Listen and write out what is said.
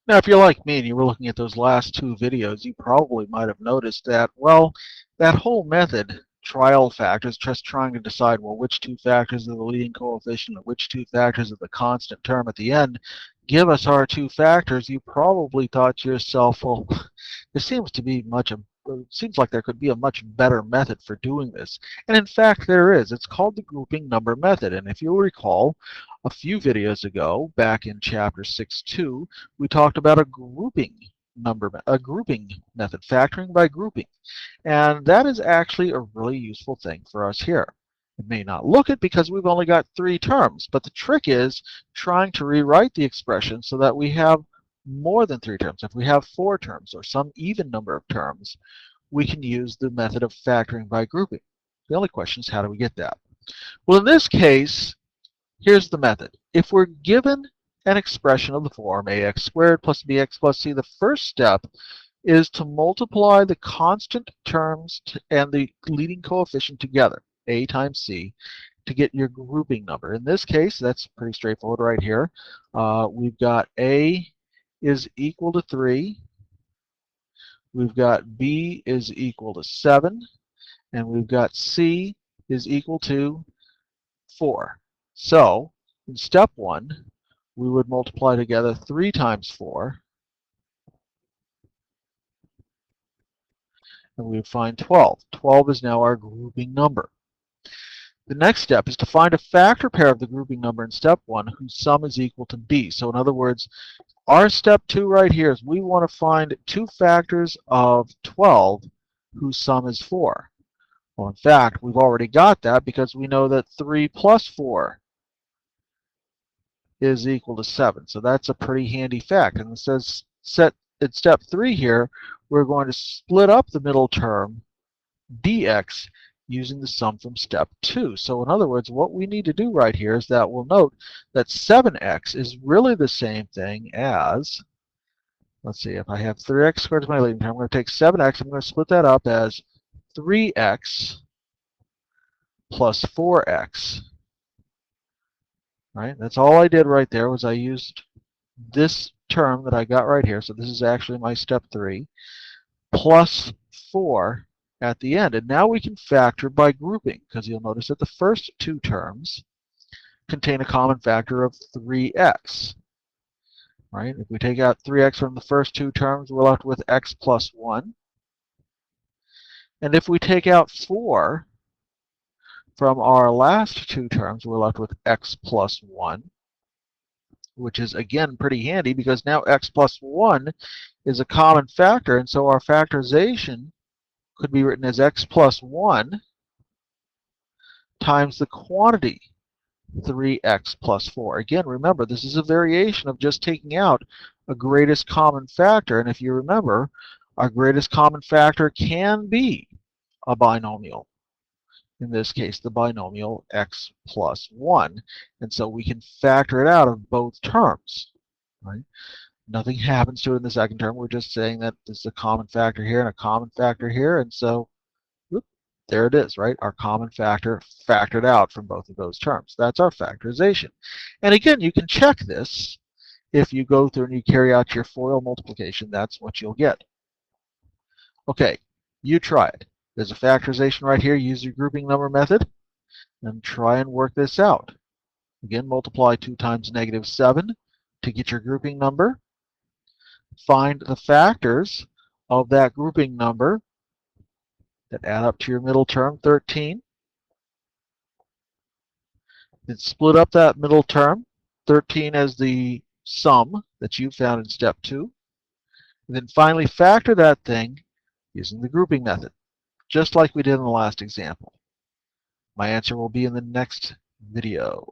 Now, if you're like me and you were looking at those last two videos, you probably might have noticed that, well, that whole method, trial factors, just trying to decide, well, which two factors are the leading coefficient and which two factors are the constant term at the end, give us our two factors, you probably thought to yourself, well, there seems to be it seems like there could be a much better method for doing this. And in fact, there is. It's called the grouping number method. And if you'll recall, a few videos ago, back in Chapter 6.2, we talked about a grouping method, factoring by grouping. And that is actually a really useful thing for us here. It may not look it because we've only got three terms, but the trick is trying to rewrite the expression so that we have more than three terms. If we have four terms or some even number of terms, we can use the method of factoring by grouping. The only question is, how do we get that? Well, in this case, here's the method. If we're given an expression of the form ax squared plus bx plus c, the first step is to multiply the constant terms and the leading coefficient together, a times c, to get your grouping number. In this case, that's pretty straightforward right here. We've got a is equal to 3. We've got b is equal to 7. And we've got c is equal to 4. So, in step 1, we would multiply together 3 times 4, and we would find 12. 12 is now our grouping number. The next step is to find a factor pair of the grouping number in step 1 whose sum is equal to b. So in other words, our step 2 right here is we want to find two factors of 12 whose sum is 4. Well, in fact, we've already got that because we know that 3 plus 4 is equal to 7. So that's a pretty handy fact. And it says in step 3 here, we're going to split up the middle term, dx, using the sum from step 2. So in other words, what we need to do right here is that we'll note that 7x is really the same thing as, let's see, if I have 3x squared as my leading term, I'm going to take 7x, I'm going to split that up as 3x plus 4x. Right? That's all I did right there was I used this term that I got right here. So this is actually my step 3 plus 4 at the end. And now we can factor by grouping because you'll notice that the first two terms contain a common factor of 3x. Right? If we take out 3x from the first two terms, we're left with x plus 1. And if we take out 4 from our last two terms, we're left with x plus 1, which is, again, pretty handy because now x plus 1 is a common factor, and so our factorization could be written as x plus 1 times the quantity 3x plus 4. Again, remember, this is a variation of just taking out a greatest common factor, and if you remember, our greatest common factor can be a binomial. In this case, the binomial x plus 1. And so we can factor it out of both terms. Right? Nothing happens to it in the second term. We're just saying that there's a common factor here and a common factor here. And so whoop, there it is, right? Our common factor factored out from both of those terms. That's our factorization. And again, you can check this. If you go through and you carry out your FOIL multiplication, that's what you'll get. Okay, you try it. There's a factorization right here. Use your grouping number method and try and work this out. Again, multiply 2 times negative 7 to get your grouping number. Find the factors of that grouping number that add up to your middle term, 13. Then split up that middle term, 13 as the sum that you found in step 2. And then finally factor that thing using the grouping method, just like we did in the last example. My answer will be in the next video.